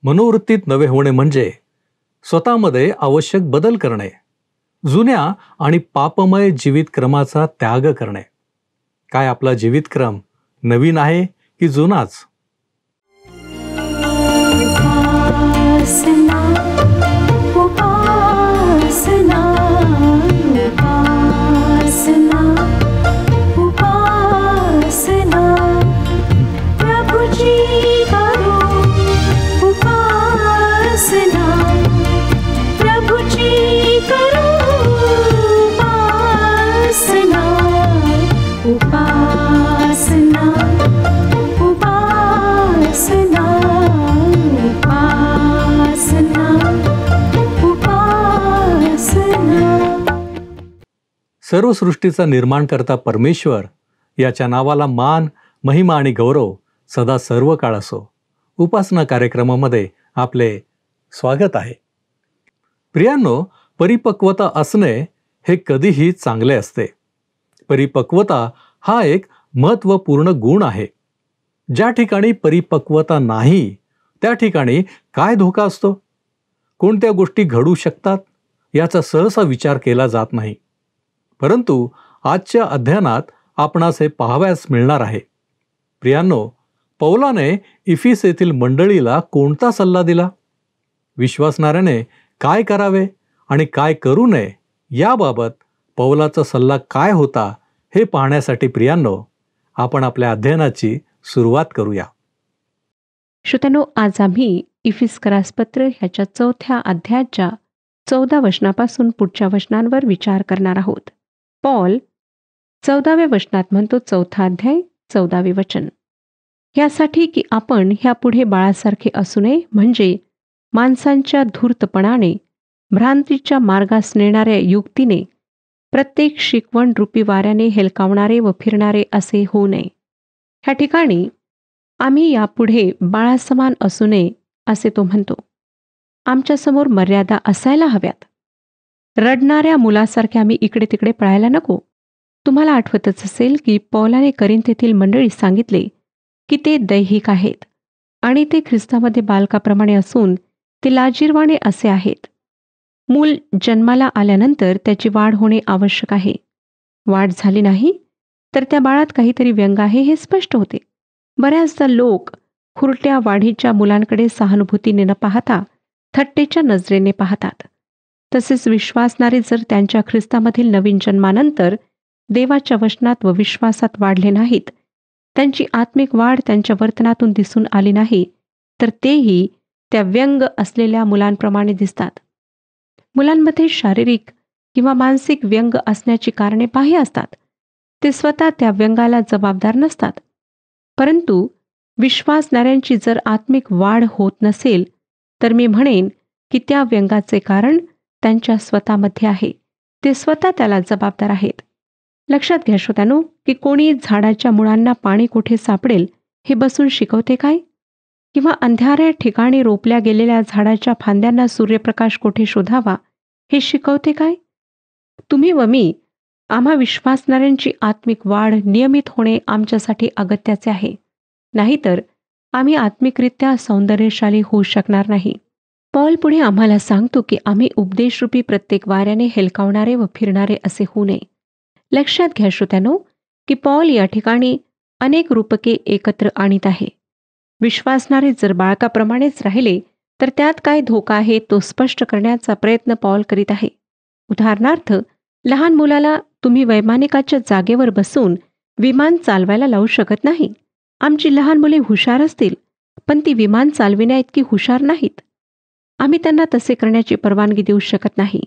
मनोवृत्तीत नवे होणे म्हणजे स्वतःमध्ये आवश्यक बदल करणे, जुन्या आणि पापमय जीवितक्रमाचा त्याग करणे. काय आपला जीवितक्रम नवीन आहे की जुनाच? उपासना, उपासना, उपासना, उपासना, प्रभुजी करो उपासना, प्रभुजी करो उपासना, उपासना, उपासना, उपासना, उपासना. सर्व सृष्टीचा निर्माणकर्ता परमेश्वर याच्या नावाला मान, महिमा आणि गौरव सदा सर्व काळ असो. उपासना कार्यक्रमामध्ये आपले स्वागत आहे. प्रियांनो, परिपक्वता असणे हे कधीही चांगले असते. परिपक्वता हा एक महत्त्वपूर्ण गुण आहे. ज्या ठिकाणी परिपक्वता नाही त्या ठिकाणी काय धोका असतो? कोणत्या गोष्टी घडू शकतात याचा सहसा विचार केला जात नाही. परंतु आजच्या अध्ययनात आपणास हे पाहावयास मिळणार आहे. प्रियांनो, पौलाने इफिस येथील मंडळीला कोणता सल्ला दिला? विश्वासणाऱ्याने काय करावे आणि काय करू नये याबाबत पौलाचा सल्ला काय होता हे पाहण्यासाठी प्रियांनो, आपण आपल्या अध्ययनाची सुरुवात करूया. श्रोत्यांनो, आज आम्ही इफिस्करास पत्र ह्याच्या 4थ्या अध्यायाच्या 14 वचनापासून पुढच्या वचनांवर विचार करणार आहोत. पॉल 14व्या वचनात म्हणतो, 4था अध्याय 14वे वचन, यासाठी की आपण ह्यापुढे बाळासारखे असू नये, म्हणजे माणसांच्या धूर्तपणाने, भ्रांतीच्या मार्गास नेणाऱ्या युक्तीने, प्रत्येक शिकवण रूपी वाऱ्याने हेलकावणारे व फिरणारे असे होऊ नये. ह्या ठिकाणी आम्ही यापुढे बाळासमान असू नये असे तो म्हणतो. आमच्यासमोर मर्यादा असायला हव्यात. रडणाऱ्या मुलासारखे आम्ही इकडे तिकडे पळायला नको. तुम्हाला आठवतच असेल की पौलाने करिंथेतील मंडळी सांगितले की ते दैहिक आहेत आणि ते ख्रिस्तामध्ये बालकाप्रमाणे असून ते लाजीरवाणे असे आहेत. मूल जन्माला आल्यानंतर त्याची वाढ होणे आवश्यक आहे. वाढ झाली नाही तर त्या बाळात काहीतरी व्यंग आहे हे स्पष्ट होते. बऱ्याचदा लोक खुरट्या वाढीच्या मुलांकडे सहानुभूतीने न पाहता थट्टेच्या नजरेने पाहतात. तसेच विश्वासणारे जर त्यांच्या ख्रिस्तामधील नवीन जन्मानंतर देवाच्या वचनात व विश्वासात वाढले नाहीत, त्यांची आत्मिक वाढ त्यांच्या वर्तनातून दिसून आली नाही, तर तेही त्या व्यंग असलेल्या मुलांप्रमाणे दिसतात. मुलांमध्ये शारीरिक किंवा मानसिक व्यंग असण्याची कारणे बाह्य असतात. ते स्वतः त्या व्यंगाला जबाबदार नसतात. परंतु विश्वासणाऱ्यांची जर आत्मिक वाढ होत नसेल तर मी म्हणेन की त्या व्यंगाचे कारण त्यांच्या स्वतःमध्ये आहे. ते स्वतः त्याला जबाबदार आहेत. लक्षात घ्या श्रोत्यांनो, की कोणी झाडाच्या मुळांना पाणी कुठे सापडेल हे बसून शिकवते काय? किंवा अंधाऱ्या ठिकाणी रोपल्या गेलेल्या झाडाच्या फांद्यांना सूर्यप्रकाश कुठे शोधावा हे शिकवते काय? तुम्ही व मी, आम्हा विश्वासणाऱ्यांची आत्मिक वाढ नियमित होणे आमच्यासाठी अगत्याचे आहे. नाहीतर आम्ही आत्मिकरित्या सौंदर्यशाली होऊ शकणार नाही. पॉल पुढे आम्हाला सांगतो की आम्ही उपदेशरूपी प्रत्येक वाऱ्याने हेलकावणारे व फिरणारे असे होऊ नये. लक्षात घ्या श्रोत्यांनो, की पॉल या ठिकाणी अनेक रूपके एकत्र आणीत आहे. विश्वासणारे जर बाळकाप्रमाणेच राहिले तर त्यात काय धोका आहे तो स्पष्ट करण्याचा प्रयत्न पॉल करीत आहे. उदाहरणार्थ, लहान मुलाला तुम्ही वैमानिकाच्या जागेवर बसून विमान चालवायला लावू शकत नाही. आमची लहान मुले हुशार असतील, पण ती विमान चालविण्या इतकी हुशार नाहीत. आम्ही त्यांना तसे करण्याची परवानगी देऊ शकत नाही.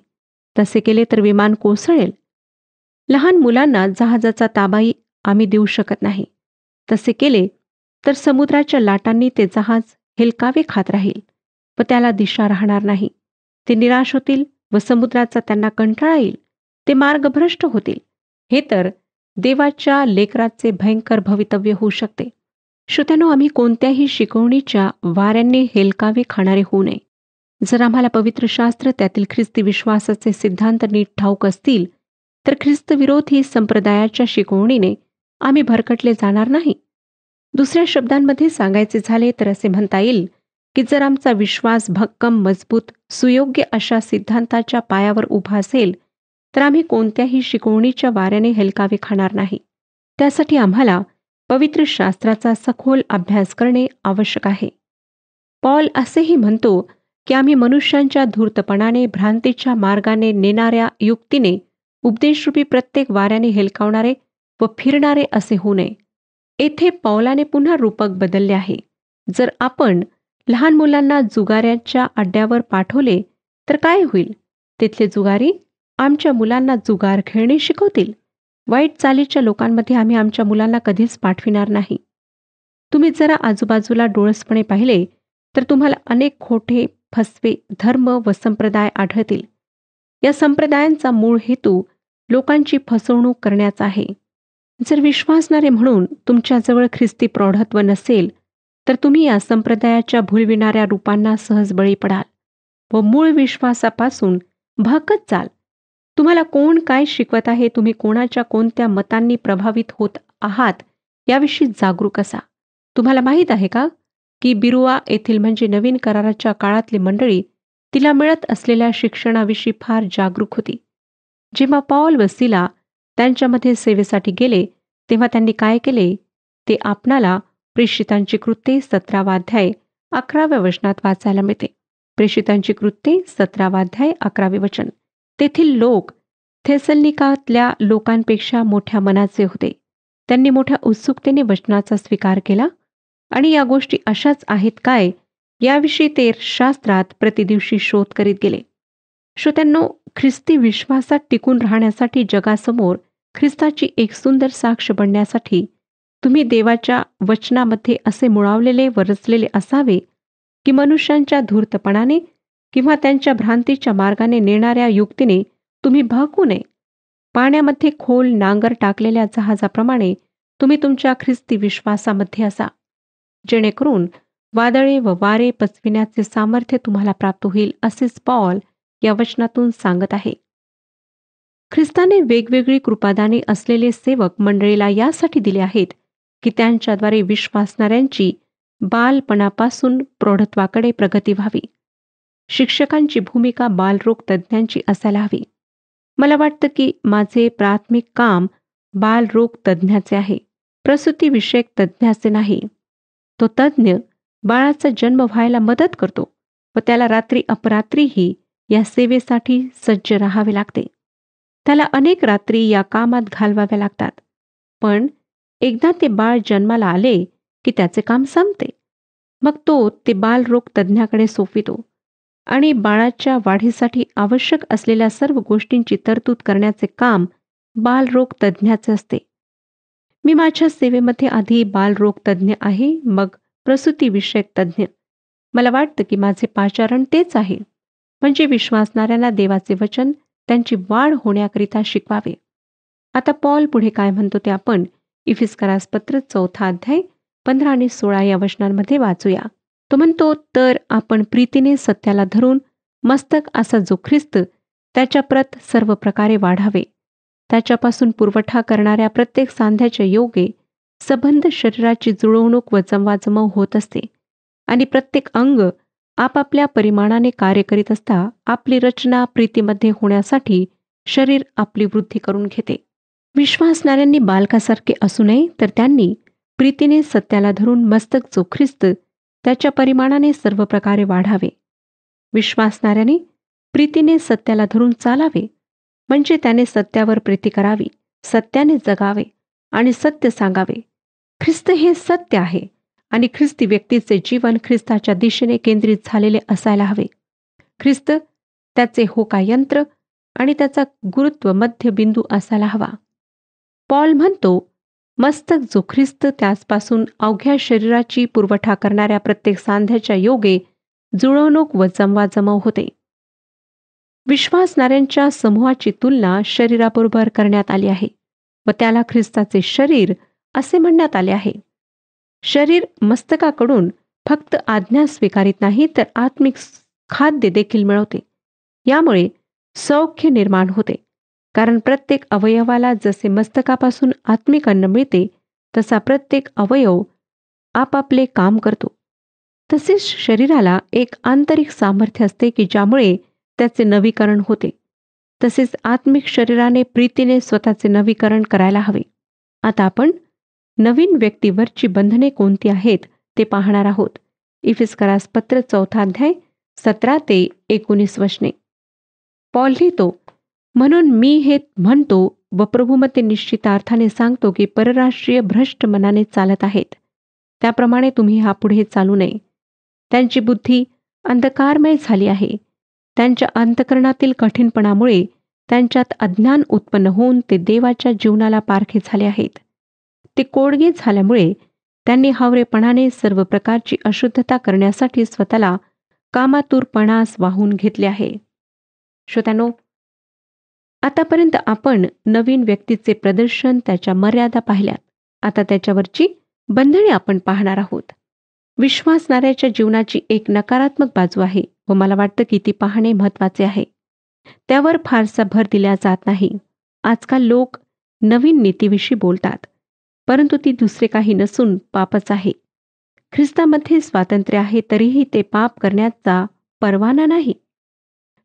तसे केले तर विमान कोसळेल. लहान मुलांना जहाजाचा ताबाही आम्ही देऊ शकत नाही. तसे केले तर समुद्राच्या लाटांनी ते जहाज हेलकावे खात राहील व त्याला दिशा राहणार नाही. ते निराश होतील व समुद्राचा त्यांना कंटाळा येईल. ते मार्गभ्रष्ट होतील. हे तर देवाच्या लेकराचे भयंकर भवितव्य होऊ शकते. श्रोत्यांनो, आम्ही कोणत्याही शिकवणीच्या वाऱ्यांनी हेलकावे खाणारे होऊ नये. जर आम्हाला पवित्र शास्त्र त्यातील ख्रिस्ती विश्वासाचे सिद्धांत नीट ठाऊक असतील तर ख्रिस्तविरोधी संप्रदायाच्या शिकवणीने आम्ही भरकटले जाणार नाही. दुसऱ्या शब्दांमध्ये सांगायचे झाले तर असे म्हणता येईल की जर आमचा विश्वास भक्कम, मजबूत, सुयोग्य अशा सिद्धांताच्या पायावर उभा असेल, तर आम्ही कोणत्याही शिकवणीच्या वाऱ्याने हेलकावे खाणार नाही. त्यासाठी आम्हाला पवित्र शास्त्राचा सखोल अभ्यास करणे आवश्यक आहे. पॉल असेही म्हणतो की आम्ही मनुष्यांच्या धूर्तपणाने, भ्रांतीच्या मार्गाने नेणाऱ्या युक्तीने, उपदेशरूपी प्रत्येक वाऱ्याने हेलकावणारे व फिरणारे असे होऊ नये. येथे पौलाने पुन्हा रूपक बदलले आहे. जर आपण लहान मुलांना जुगाऱ्याच्या अड्ड्यावर पाठवले तर काय होईल? तिथले जुगारी आमच्या मुलांना जुगार खेळणे शिकवतील. वाईट चालीच्या लोकांमध्ये आम्ही आमच्या मुलांना कधीच पाठविणार नाही. तुम्ही जरा आजूबाजूला डोळसपणे पाहिले तर तुम्हाला अनेक खोटे, फसवे धर्म व संप्रदाय आढळतील. या संप्रदायांचा मूळ हेतू लोकांची फसवणूक करण्याचा आहे. जर विश्वासणारे म्हणून तुमच्याजवळ ख्रिस्ती प्रौढत्व नसेल तर तुम्ही या संप्रदायाच्या भुलविणाऱ्या रूपांना सहज बळी पडाल व मूळ विश्वासापासून भहकत जाल. तुम्हाला कोण काय शिकवत आहे, तुम्ही कोणाच्या कोणत्या मतांनी प्रभावित होत आहात याविषयी जागरूक असा. तुम्हाला माहीत आहे का की बिरुआ येथील म्हणजे नवीन कराराच्या काळातली मंडळी तिला मिळत असलेल्या शिक्षणाविषयी फार जागरूक होती. जेव्हा पौल व सिला त्यांच्यामध्ये सेवेसाठी गेले तेव्हा त्यांनी काय केले ते आपणाला प्रेषितांची कृत्ये 17 अध्याय 11 वचनात वाचायला मिळते. प्रेषितांची कृत्ये 17 अध्याय 11 वचन. तेथील लोक थेसलनिकातल्या लोकांपेक्षा मोठ्या मनाचे होते. त्यांनी मोठ्या उत्सुकतेने वचनाचा स्वीकार केला आणि या गोष्टी अशाच आहेत काय याविषयी ते शास्त्रात प्रतिदिवशी शोध करीत गेले. श्रोत्यांनो, ख्रिस्ती विश्वासात टिकून राहण्यासाठी, जगासमोर ख्रिस्ताची एक सुंदर साक्ष बनण्यासाठी तुम्ही देवाच्या वचनामध्ये असे मुळावलेले व रचलेले असावे की मनुष्यांच्या धूर्तपणाने किंवा त्यांच्या भ्रांतीच्या मार्गाने नेणाऱ्या युक्तीने तुम्ही भहकू नये. पाण्यामध्ये खोल नांगर टाकलेल्या जहाजाप्रमाणे तुम्ही तुमच्या ख्रिस्ती विश्वासामध्ये असा, जेणेकरून वादळे व वारे पचविण्याचे सामर्थ्य तुम्हाला प्राप्त होईल, असेच पौल या वचनातून सांगत आहे. ख्रिस्ताने वेगवेगळी कृपादाने असलेले सेवक मंडळीला यासाठी दिले आहेत की त्यांच्याद्वारे विश्वासणाऱ्यांची बालपणापासून प्रौढत्वाकडे प्रगती व्हावी. शिक्षकांची भूमिका बालरोग तज्ज्ञांची असायला हवी. मला वाटतं की माझे प्राथमिक काम बालरोग तज्ज्ञाचे आहे, प्रसूतीविषयक तज्ज्ञाचे नाही. तो तज्ज्ञ बाळाचा जन्म व्हायला मदत करतो व त्याला रात्री अपरात्रीही या सेवेसाठी सज्ज राहावे लागते. त्याला अनेक रात्री या कामात घालवाव्या लागतात. पण एकदा ते बाळ जन्माला आले की त्याचे काम संपते. मग तो ते बालरोग तज्ज्ञाकडे सोपवितो आणि बाळाच्या वाढीसाठी आवश्यक असलेल्या सर्व गोष्टींची तरतूद करण्याचे काम बालरोग तज्ज्ञाचे असते. मी माझ्या सेवेमध्ये आधी बालरोग तज्ज्ञ आहे, मग प्रसूतीविषयक तज्ज्ञ. मला वाटतं की माझे पाचारण तेच आहे, म्हणजे विश्वासणाऱ्यांना देवाचे वचन त्यांची वाढ होण्याकरिता शिकवावे. आता पौल पुढे काय म्हणतो ते आपण इफिस्करास पत्र 4 अध्याय 15 आणि 16 या वचनांमध्ये वाचूया. तो म्हणतो, तर आपण प्रीतीने सत्याला धरून मस्तक असा जो ख्रिस्त त्याच्या प्रत सर्व प्रकारे वाढावे. त्याच्यापासून पुरवठा करणाऱ्या प्रत्येक सांध्याच्या योगे सबंध शरीराची जुळवणूक व जमवाजमव होत असते आणि प्रत्येक अंग आपापल्या परिमाणाने कार्य करीत असता आपली रचना प्रीतीमध्ये होण्यासाठी शरीर आपली वृद्धी करून घेते. विश्वासणाऱ्यांनी बालकासारखे असू नये, तर त्यांनी प्रीतीने सत्याला धरून मस्तक जो ख्रिस्त त्याच्या परिमाणाने सर्व प्रकारे वाढावे. विश्वासणाऱ्यांनी प्रीतीने सत्याला धरून चालावे, म्हणजे त्याने सत्यावर प्रीती करावी, सत्याने जगावे आणि सत्य सांगावे. ख्रिस्त हे सत्य आहे आणि ख्रिस्ती व्यक्तीचे जीवन ख्रिस्ताच्या दिशेने केंद्रित झालेले असायला हवे. ख्रिस्त त्याचे होकायंत्र आणि त्याचा गुरुत्व मध्यबिंदू असायला हवा. पौल म्हणतो, मस्तक जो ख्रिस्त त्याचपासून अवघ्या शरीराची पुरवठा करणाऱ्या प्रत्येक सांध्याच्या योगे जुळवणूक व जमवाजमव होते. विश्वासणाऱ्यांच्या समूहाची तुलना शरीराबरोबर करण्यात आली आहे व त्याला ख्रिस्ताचे शरीर असे म्हणण्यात आले आहे. शरीर मस्तकाकडून फक्त आज्ञा स्वीकारित नाही, तर आत्मिक खाद्य देखील मिळवते. यामुळे सौख्य निर्माण होते, कारण प्रत्येक अवयवाला जसे मस्तकापासून आत्मिक अन्न मिळते तसा प्रत्येक अवयव आपापले काम करतो. तसेच शरीराला एक आंतरिक सामर्थ्य असते की ज्यामुळे त्याचे नवीकरण होते. तसेच आत्मिक शरीराने प्रीतीने स्वतःचे नवीकरण करायला हवे. आता आपण नवीन व्यक्तीवरची बंधने कोणती आहेत ते पाहणार आहोत. इफिस्करास पत्र 4 अध्याय 17 ते 19 वचने. पॉल लिहितो, म्हणून मी हे म्हणतो व प्रभूमध्ये निश्चितार्थाने सांगतो की परराष्ट्रीय भ्रष्ट मनाने चालत आहेत. त्याप्रमाणे तुम्ही पुढे चालू नये. त्यांची बुद्धी अंधकारमय झाली आहे. त्यांच्या अंतकरणातील कठीणपणामुळे त्यांच्यात अज्ञान उत्पन्न होऊन ते देवाच्या जीवनाला पारखे झाले आहेत. ते कोडगे झाल्यामुळे त्यांनी हावरेपणाने सर्व प्रकारची अशुद्धता करण्यासाठी स्वतःला कामातुरपणास वाहून घेतले आहे. श्रोत्यानो, आतापर्यंत आपण नवीन व्यक्तीचे प्रदर्शन, त्याच्या मर्यादा पाहिल्यात. आता त्याच्यावरची बंधने आपण पाहणार आहोत. विश्वासणाऱ्याच्या जीवनाची एक नकारात्मक बाजू आहे व मला वाटतं की ती पाहणे महत्त्वाचे आहे. त्यावर फारसा भर दिला जात नाही. आजकाल लोक नवीन नीतीविषयी बोलतात, परंतु ती दुसरे काही नसून पापच आहे. ख्रिस्तामध्ये स्वातंत्र्य आहे, तरीही ते पाप करण्याचा परवाना नाही.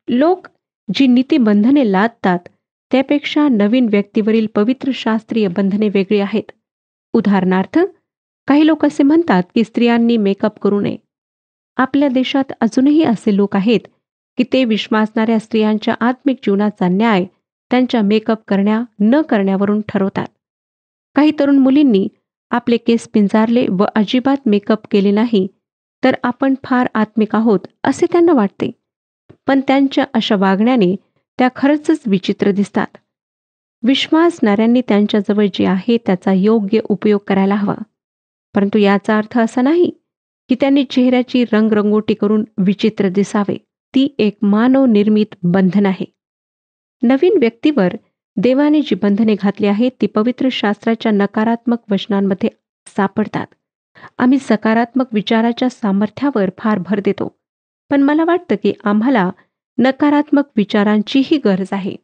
लोक जी नीतिबंधने लादतात त्यापेक्षा नवीन व्यक्तीवरील पवित्र शास्त्रीय बंधने वेगळी आहेत. उदाहरणार्थ, काही लोक असे म्हणतात की स्त्रियांनी मेकअप करू नये. आपल्या देशात अजूनही असे लोक आहेत की ते विश्वासणाऱ्या स्त्रियांच्या आत्मिक जीवनाचा न्याय त्यांच्या मेकअप करण्या न करण्यावरून ठरवतात. काही तरुण मुलींनी आपले केस पिंजारले व अजिबात मेकअप केले नाही तर आपण फार आत्मिक आहोत असे त्यांना वाटते. पण त्यांच्या अशा वागण्याने त्या खरंच विचित्र दिसतात. विश्वासणाऱ्यांनी त्यांच्याजवळ जे आहे त्याचा योग्य उपयोग करायला हवा. परंतु याचा अर्थ असा नाही की त्यांनी चेहऱ्याची रंगरंगोटी करून विचित्र दिसावे. ती एक मानव निर्मित बंधन आहे. नवीन व्यक्तीवर देवाने जी बंधने घातली आहेत ती पवित्र शास्त्राच्या नकारात्मक वचनांमध्ये सापडतात. आम्ही सकारात्मक विचाराच्या सामर्थ्यावर फार भर देतो, पण मला वाटतं की आम्हाला नकारात्मक विचारांचीही गरज आहे.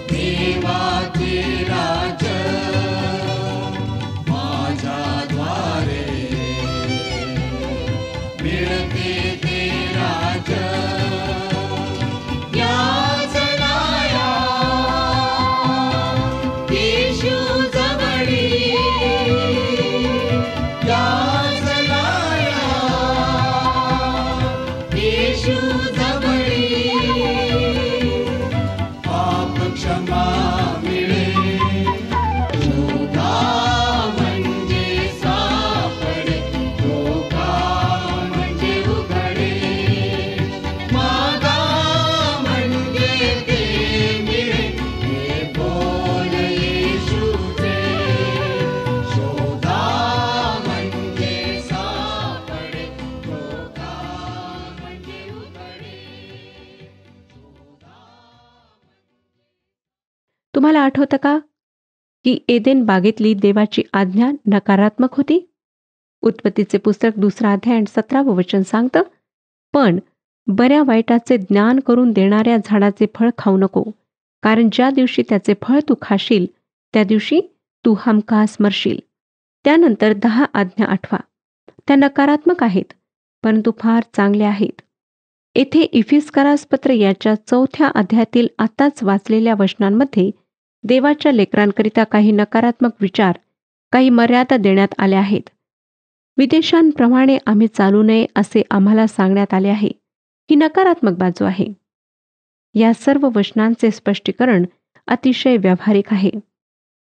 देवाचे राज माझ्या द्वारे तुम्हाला आठवतं का की एदेन बागेतली देवाची आज्ञा नकारात्मक होती? उत्पत्तीचे पुस्तक 2 अध्याय आणि 17 वचन सांगतं, पण बऱ्या वाईटाचे ज्ञान करून देणाऱ्या झाडाचे फळ खाऊ नको, कारण ज्या दिवशी त्याचे फळ तू खाशील त्या दिवशी तू हमखास मरशील. त्यानंतर 10 आज्ञा आठवा. त्या नकारात्मक आहेत, परंतु फार चांगल्या आहेत. येथे इफिस्करास पत्र याच्या 4थ्या अध्यायातील आताच वाचलेल्या वचनांमध्ये देवाच्या लेकरांकरिता काही नकारात्मक विचार, काही मर्यादा देण्यात आल्या आहेत. विदेशांप्रमाणे आम्ही चालू नये असे आम्हाला सांगण्यात आले आहे. ही नकारात्मक बाजू आहे. या सर्व वचनांचे स्पष्टीकरण अतिशय व्यावहारिक आहे.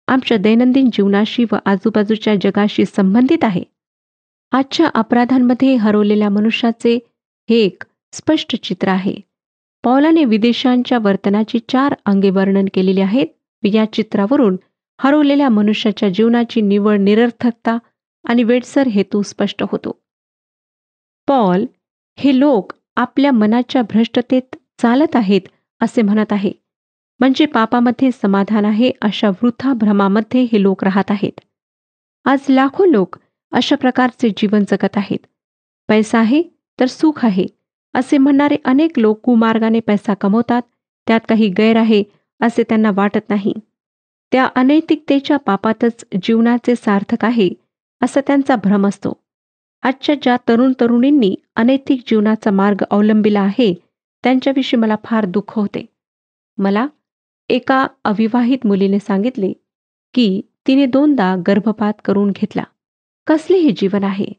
आमच्या दैनंदिन जीवनाशी व आजूबाजूच्या जगाशी संबंधित आहे. आजच्या अपराधांमध्ये हरवलेल्या मनुष्याचे हे एक स्पष्ट चित्र आहे. पौलाने विदेशांच्या वर्तनाची 4 अंगे वर्णन केलेली आहेत. या चित्रावरून हरवलेल्या मनुष्याच्या जीवनाची निव्वळ निरर्थकता आणि वेडसर हेतू स्पष्ट होतो. पॉल हे लोक आपल्या मनाच्या भ्रष्टतेत चालत आहेत असे म्हणत आहे. म्हणजे पापामध्ये समाधान आहे अशा वृथा भ्रमामध्ये हे लोक राहत आहेत. आज लाखो लोक अशा प्रकारचे जीवन जगत आहेत. पैसा आहे तर सुख आहे असे म्हणणारे अनेक लोक कुमार्गाने पैसा कमवतात. त्यात काही गैर आहे असे त्यांना वाटत नाही. त्या अनैतिकतेच्या पापातच जीवनाचे सार्थक आहे असा त्यांचा भ्रम असतो. आजच्या ज्या तरुण तरुणींनी अनैतिक जीवनाचा मार्ग अवलंबिला आहे त्यांच्याविषयी मला फार दुःख होते. मला एका अविवाहित मुलीने सांगितले की तिने 2दा गर्भपात करून घेतला. कसले हे जीवन आहे?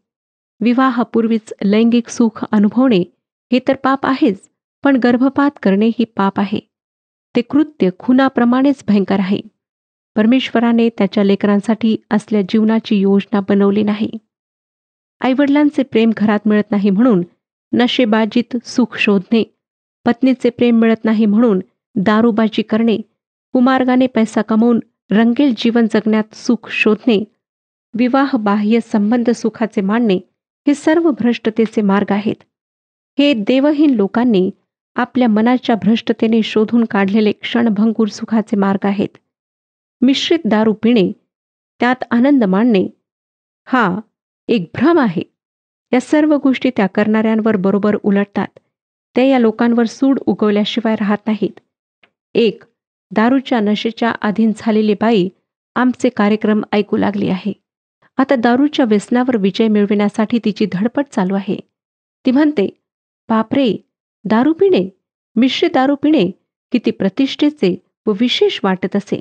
विवाहापूर्वीच लैंगिक सुख अनुभवणे हे तर पाप आहेच, पण गर्भपात करणे ही पाप आहे. ते कृत्य खुनाप्रमाणेच भयंकर आहे. परमेश्वराने त्याच्या लेकरांसाठी असल्या जीवनाची योजना बनवली नाही. आईवडिलांचे प्रेम घरात मिळत नाही म्हणून नशेबाजीत सुख शोधणे, पत्नीचे प्रेम मिळत नाही म्हणून दारूबाजी करणे, कुमार्गाने पैसा कमवून रंगेल जीवन जगण्यात सुख शोधणे, विवाहबाह्य संबंध सुखाचे मानणे हे सर्व भ्रष्टतेचे मार्ग आहेत. हे देवहीन लोकांनी आपल्या मनाच्या भ्रष्टतेने शोधून काढलेले क्षणभंगूर सुखाचे मार्ग आहेत. मिश्रित दारू पिणे, त्यात आनंद मानणे हा एक भ्रम आहे. या सर्व गोष्टी त्या करणाऱ्यांवर बरोबर उलटतात. ते या लोकांवर सूड उगवल्याशिवाय राहत नाहीत. एक दारूच्या नशेच्या अधीन झालेली बाई आमचे कार्यक्रम ऐकू लागली आहे. आता दारूच्या व्यसनावर विजय मिळविण्यासाठी तिची धडपड चालू आहे. ती म्हणते, बापरे, दारू पिणे, मिश्रित दारू पिणे किती प्रतिष्ठेचे व विशेष वाटत असे.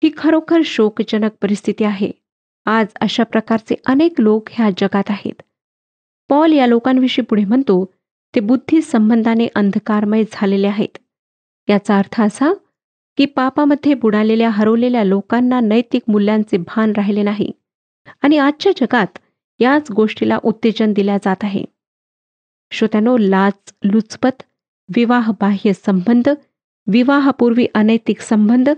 ही खरोखर शोकजनक परिस्थिती आहे. आज अशा प्रकारचे अनेक लोक ह्या जगात आहेत. पॉल या लोकांविषयी पुढे म्हणतो, ते बुद्धी संबंधाने अंधकारमय झालेले आहेत. याचा अर्थ असा की पापामध्ये बुडालेल्या हरवलेल्या लोकांना नैतिक मूल्यांचे भान राहिले नाही आणि आजच्या जगात याच गोष्टीला उत्तेजन दिल्या जात आहे. श्रोत्यानो, लाच लुचपत, विवाहबाह्य संबंध, विवाहापूर्वी अनैतिक संबंध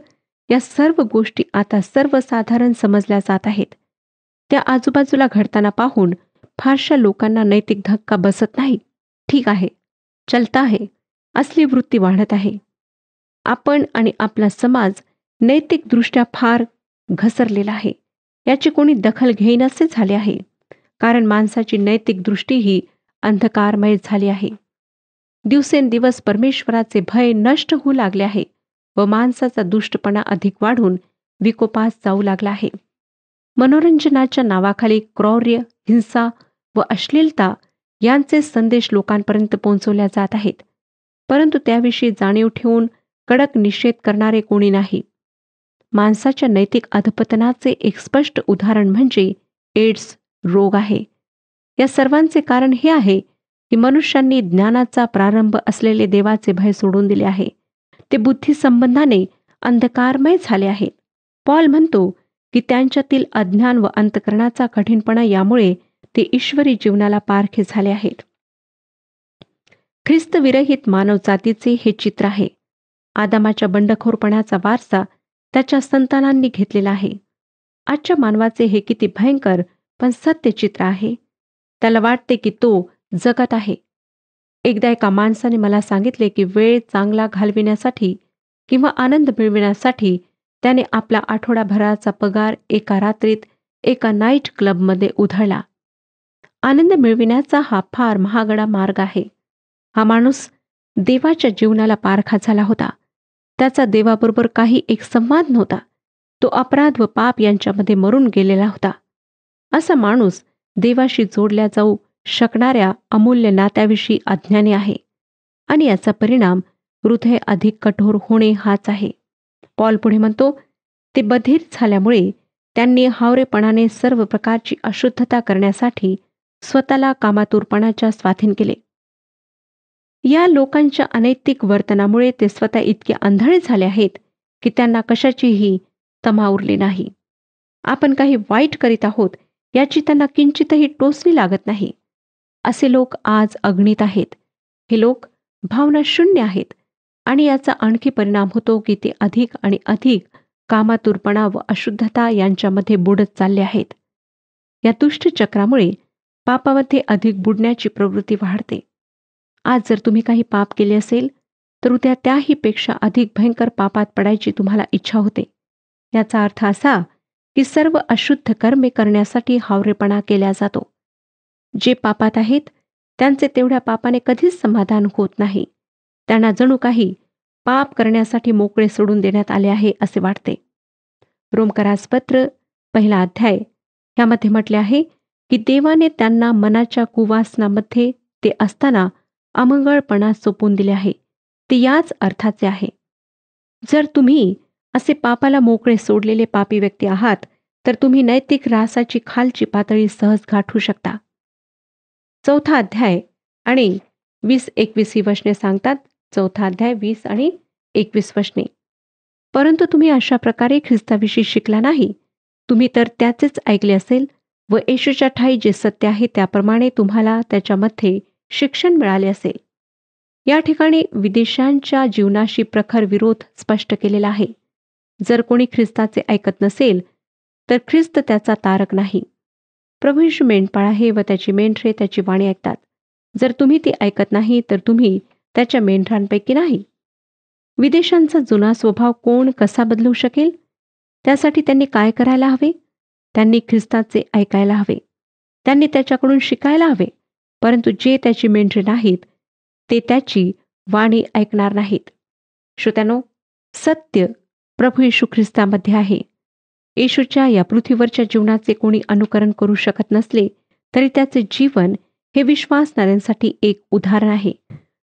या सर्व गोष्टी आता सर्वसाधारण समजल्या जात आहेत. त्या आजूबाजूला घडताना पाहून फारशा लोकांना नैतिक धक्का बसत नाही. ठीक आहे, चलता आहे, असली वृत्ती वाढत आहे. आपण आणि आपला समाज नैतिकदृष्ट्या फार घसरलेला आहे. याची कोणी दखल घेईनसे झाले आहे, कारण माणसाची नैतिक दृष्टी ही अंधकारमय झाली आहे. दिवसेंदिवस परमेश्वराचे भय नष्ट होऊ लागले आहे व माणसाचा दुष्टपणा अधिक वाढून विकोपास जाऊ लागला आहे. मनोरंजनाच्या नावाखाली क्रौर्य, हिंसा व अश्लीलता यांचे संदेश लोकांपर्यंत पोहोचवल्या जात आहेत, परंतु त्याविषयी जाणीव ठेवून कडक निषेध करणारे कोणी नाही. माणसाच्या नैतिक अधपतनाचे एक स्पष्ट उदाहरण म्हणजे एड्स रोग आहे. या सर्वांचे कारण हे आहे की मनुष्यांनी ज्ञानाचा प्रारंभ असलेले देवाचे भय सोडून दिले आहे. ते बुद्धी संबंधाने अंधकारमय झाले आहेत. पॉल म्हणतो की त्यांच्यातील अज्ञान व अंतकरणाचा कठीणपणा यामुळे ते ईश्वरी जीवनाला पारखे झाले आहेत. ख्रिस्तविरहित मानवजातीचे हे चित्र आहे. आदामाच्या बंडखोरपणाचा वारसा त्याच्या संतानांनी घेतलेला आहे. आजच्या मानवाचे हे किती भयंकर पण सत्य चित्र आहे. त्याला वाटते की तो जगत आहे. एकदा एका माणसाने मला सांगितले की वेळ चांगला घालविण्यासाठी किंवा आनंद मिळविण्यासाठी त्याने आपला आठवडाभराचा पगार एका रात्रीत एका नाईट क्लबमध्ये उधळला. आनंद मिळविण्याचा हा फार महागडा मार्ग आहे. हा माणूस देवाच्या जीवनाला पारखा झाला होता. त्याचा देवाबरोबर काही एक संवाद नव्हता. तो अपराध व पाप यांच्यामध्ये मरून गेलेला होता. असा माणूस देवाशी जोडल्या जाऊ शकणाऱ्या अमूल्य नात्याविषयी अज्ञानी आहे आणि याचा परिणाम हृदय अधिक कठोर होणे हाच आहे. पॉल पुढे म्हणतो, ते बधीर झाल्यामुळे त्यांनी हावरेपणाने सर्व प्रकारची अशुद्धता करण्यासाठी स्वतःला कामातुरपणाच्या स्वाधीन केले. या लोकांच्या अनैतिक वर्तनामुळे ते स्वतः इतके आंधळे झाले आहेत की त्यांना कशाचीही तमा उरली नाही. आपण काही वाईट करीत आहोत याची त्यांना किंचितही टोचणी लागत नाही. असे लोक आज अगणित आहेत. हे लोक भावनाशून्य आहेत आणि याचा आणखी परिणाम होतो की ते अधिक आणि अधिक कामातुरपणा व अशुद्धता यांच्यामध्ये बुडत चालले आहेत. या दुष्ट चक्रामुळे पापामध्ये अधिक बुडण्याची प्रवृत्ती वाढते. आज जर तुम्ही काही पाप केले असेल तर उद्या त्याहीपेक्षा अधिक भयंकर पापात पडायची तुम्हाला इच्छा होते. याचा अर्थ असा की सर्व अशुद्ध कर्मे करण्यासाठी हावरेपणा केला जातो. जे पापात आहेत त्यांचे तेवढ्या पापाने कधीच समाधान होत नाही. त्यांना जणू काही पाप करण्यासाठी मोकळे सोडून देण्यात आले आहे असे वाटते. रोमकरासपत्र 1 अध्याय यामध्ये म्हटले आहे की देवाने त्यांना मनाच्या कुवासनामध्ये ते असताना अमंगळपणा सोपून दिले आहे. ते याच अर्थाचे आहे. जर तुम्ही असे पापाला मोकळे सोडलेले पापी व्यक्ती आहात तर तुम्ही नैतिक ऱ्हासाची खालची पातळी सहज गाठू शकता. 4 अध्याय आणि 20-21 ही वचने सांगतात. 4 अध्याय 20 आणि 21 वचने. परंतु तुम्ही अशा प्रकारे ख्रिस्ताविषयी शिकला नाही. तुम्ही तर त्याचेच ऐकले असेल व येशूच्या ठायी जे सत्य आहे त्याप्रमाणे तुम्हाला त्याच्यामध्ये शिक्षण मिळाले असेल. या ठिकाणी विदेशांच्या जीवनाशी प्रखर विरोध स्पष्ट केलेला आहे. जर कोणी ख्रिस्ताचे ऐकत नसेल तर ख्रिस्त त्याचा तारक नाही. प्रभू येशू मेंढपाळ आहे व त्याची मेंढरे त्याची वाणी ऐकतात. जर तुम्ही ती ऐकत नाही तर तुम्ही त्याच्या मेंढरांपैकी नाही. विदेशांचा जुना स्वभाव कोण कसा बदलू शकेल? त्यासाठी त्यांनी काय करायला हवे? त्यांनी ख्रिस्ताचे ऐकायला हवे. त्यांनी त्याच्याकडून शिकायला हवे. परंतु जे त्याची मेंढरे नाहीत ते त्याची वाणी ऐकणार नाहीत. श्रोत्यानो, सत्य प्रभू येशू ख्रिस्तामध्ये आहे. येशूच्या या पृथ्वीवरच्या जीवनाचे कोणी अनुकरण करू शकत नसले तरी त्याचे जीवन हे विश्वासणाऱ्यांसाठी एक उदाहरण आहे.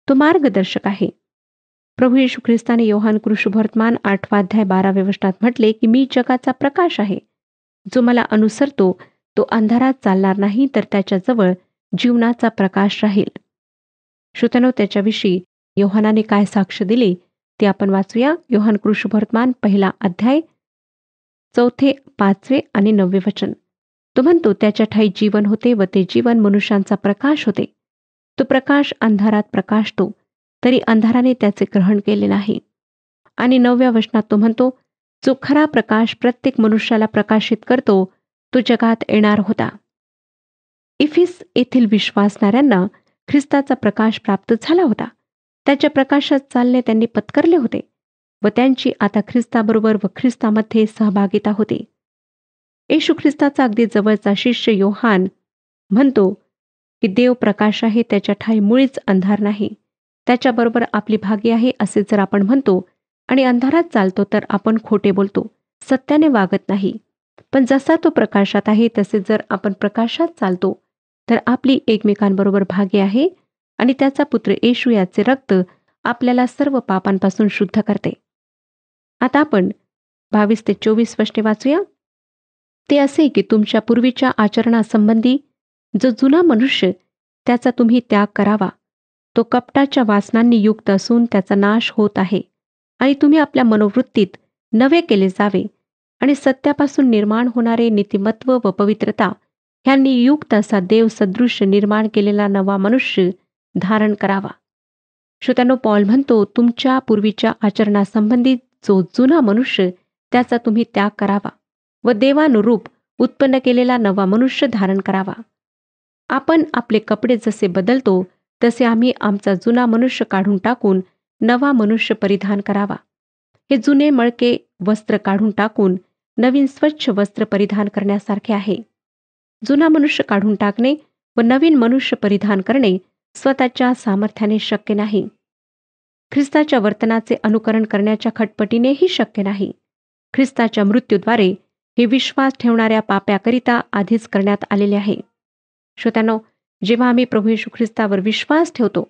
तो मार्गदर्शक आहे. प्रभू येशू ख्रिस्ताने योहान कृष्णवर्तमान 8 अध्याय 12 वचनात म्हटले की मी जगाचा प्रकाश आहे. जो मला अनुसरतो तो अंधारात चालणार नाही तर त्याच्याजवळ जीवनाचा प्रकाश राहील. श्रोत्यानो, त्याच्याविषयी योहानाने काय साक्ष दिली ते आपण वाचूया. योहान कृष्णवर्तमान 1 अध्याय 4, 5 आणि 9 वचन. तो म्हणतो, त्याच्या ठायी जीवन होते व ते जीवन मनुष्यांचा प्रकाश होते. तो प्रकाश अंधारात प्रकाशतो तरी अंधाराने त्याचे ग्रहण केले नाही. आणि 9व्या वचनात तो म्हणतो, जो खरा प्रकाश प्रत्येक मनुष्याला प्रकाशित करतो तो जगात येणार होता. इफिस येथील विश्वासणाऱ्यांना ख्रिस्ताचा प्रकाश प्राप्त झाला होता. त्याच्या प्रकाशात चालणे त्यांनी पत्करले होते व त्यांची आता ख्रिस्ताबरोबर व ख्रिस्तामध्ये सहभागिता होती. येशू ख्रिस्ताचा अगदी जवळचा शिष्य योहान म्हणतो की देव प्रकाश आहे, त्याच्या ठायी मुळीच अंधार नाही. त्याच्याबरोबर आपली भागी आहे असे जर आपण म्हणतो आणि अंधारात चालतो तर आपण खोटे बोलतो, सत्याने वागत नाही. पण जसा तो प्रकाशात आहे तसे जर आपण प्रकाशात चालतो तर आपली एकमेकांबरोबर भागी आहे आणि त्याचा पुत्र येशू याचे रक्त आपल्याला सर्व पापांपासून शुद्ध करते. आता आपण 22 ते 24 वचने वाचूया. ते असे की तुमच्या पूर्वीच्या आचरणासंबंधी जो जुना मनुष्य त्याचा तुम्ही त्याग करावा. तो कपटाच्या वासनांनी युक्त असून त्याचा नाश होत आहे आणि तुम्ही आपल्या मनोवृत्तीत नवे केले जावे आणि सत्यापासून निर्माण होणारे नीतिमत्व व पवित्रता ह्यांनी युक्त असा देव सदृश्य निर्माण केलेला नवा मनुष्य धारण करावा. श्रोत्यानो, पॉल म्हणतो, तुमच्या पूर्वीच्या आचरणासंबंधी जो जुना मनुष्य त्याचा तुम्ही त्याग करावा व देवानुरूप उत्पन्न केलेला नवा मनुष्य धारण करावा. आपण आपले कपडे जसे बदलतो तसे आम्ही आमचा जुना मनुष्य काढून टाकून नवा मनुष्य परिधान करावा. हे जुने मळके वस्त्र काढून टाकून नवीन स्वच्छ वस्त्र परिधान करण्यासारखे आहे. जुना मनुष्य काढून टाकणे व नवीन मनुष्य परिधान करणे स्वतःच्या सामर्थ्याने शक्य नाही. ख्रिस्ताच्या वर्तनाचे अनुकरण करण्याच्या खटपटीनेही शक्य नाही. ख्रिस्ताच्या मृत्यूद्वारे हे विश्वास ठेवणाऱ्या पाप्याकरिता आधीच करण्यात आलेले आहे. श्रोत्यानो, जेव्हा आम्ही प्रभू येशू ख्रिस्तावर विश्वास ठेवतो,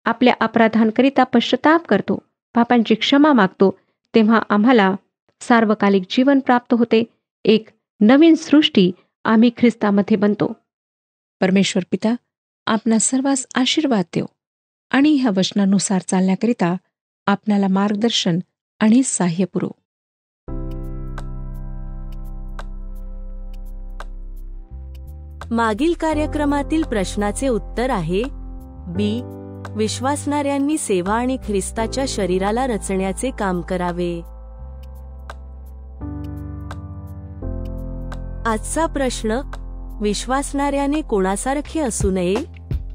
आपल्या अपराधांकरिता पश्चाताप करतो, पापांची क्षमा मागतो, तेव्हा आम्हाला सार्वकालिक जीवन प्राप्त होते. एक नवीन सृष्टी आम्ही ख्रिस्तामध्ये बनतो. परमेश्वर पिता आपणा सर्वांस आशीर्वाद देव आणि ह्या वचनानुसार चालण्याकरिता आपणाला मार्गदर्शन आणि सहाय्य पुरवो. मागील कार्यक्रमातील प्रश्नाचे उत्तर आहे बी. विश्वासणाऱ्यांनी सेवा आणि ख्रिस्ताच्या शरीराला रचण्याचे काम करावे. आजचा प्रश्न, विश्वासणाऱ्याने कोणासारखे असू नये?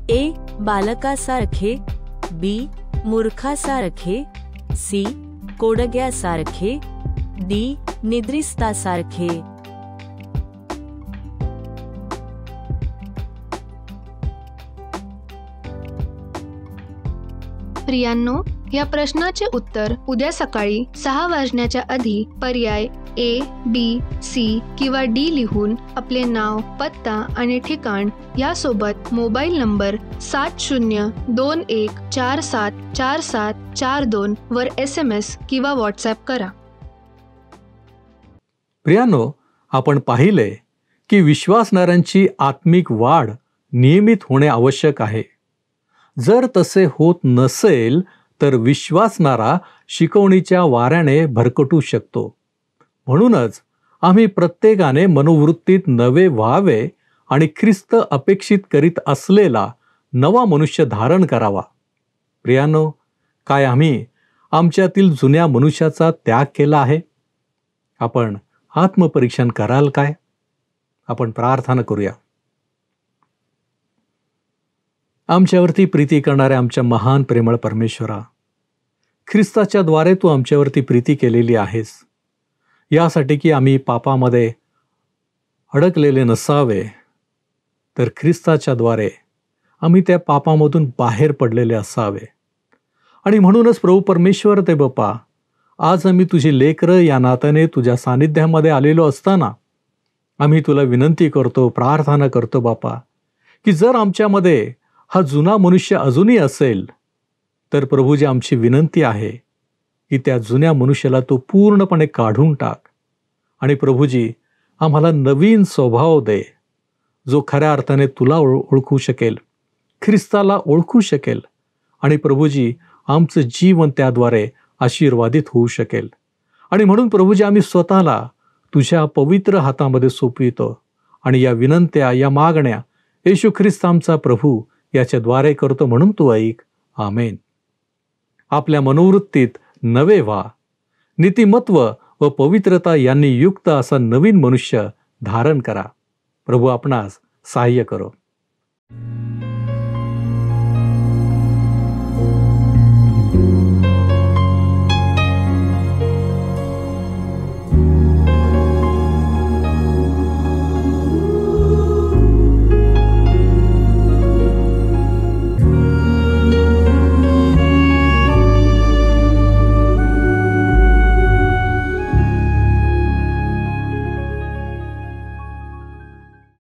ए. बालकासारखे, बी. मूर्खासारखे, सी. कोडग्यासारखे, डी. निद्रिस्तासारखे. प्रियांनो, या प्रश्नाचे उत्तर उद्या सकाळी 6 वाजण्याच्या आधी पर्याय ए, बी, सी किंवा डी लिहून आपले नाव, पत्ता आणि ठिकाण यासोबत मोबाईल नंबर 7021474742 वर SMS किंवा व्हॉट्सॲप करा. प्रियांनो, आपण पाहिले की विश्वासणाऱ्यांची आत्मिक वाढ नियमित होणे आवश्यक आहे. जर तसे होत नसेल तर विश्वासणारा शिकवणीच्या वाऱ्याने भरकटू शकतो. म्हणूनच आम्ही प्रत्येकाने मनोवृत्तीत नवे व्हावे आणि ख्रिस्त अपेक्षित करीत असलेला नवा मनुष्य धारण करावा. प्रियांनो, काय आम्ही आमच्यातील जुन्या मनुष्याचा त्याग केला आहे? आपण आत्मपरीक्षण कराल काय? आपण प्रार्थना करूया. आमच्यावरती प्रीती करणाऱ्या आमच्या महान प्रेमळ परमेश्वरा, ख्रिस्ताच्या द्वारे तू आमच्यावरती प्रीती केलेली आहेस, यासाठी की आम्ही पापामध्ये अडकलेले नसावे, तर ख्रिस्ताच्या द्वारे आम्ही त्या पापामधून बाहेर पडलेले असावे. आणि म्हणूनच प्रभू परमेश्वर ते बाप्पा, आज आम्ही तुझी लेकरं या नात्याने तुझ्या सानिध्यामध्ये आलेलो असताना आम्ही तुला विनंती करतो, प्रार्थना करतो बाप्पा, की जर आमच्यामध्ये हा जुना मनुष्य अजूनही असेल तर प्रभूजी आमची विनंती आहे की त्या जुन्या मनुष्याला तू पूर्णपणे काढून टाक आणि प्रभूजी आम्हाला नवीन स्वभाव दे, जो खऱ्या अर्थाने तुला ओळखू शकेल, ख्रिस्ताला ओळखू शकेल आणि प्रभूजी आमचं जीवन त्याद्वारे आशीर्वादित होऊ शकेल. आणि म्हणून प्रभूजी आम्ही स्वतःला तुझ्या पवित्र हातामध्ये सोपवितो आणि या विनंत्या, या मागण्या येशू ख्रिस्त आमचा प्रभू याच्याद्वारे करतो, म्हणून तू ऐक. आमेन. आपल्या मनोवृत्तीत नवे व्हा, नीतिमत्व व पवित्रता यांनी युक्त असा नवीन मनुष्य धारण करा. प्रभू आपणास सहाय्य करो.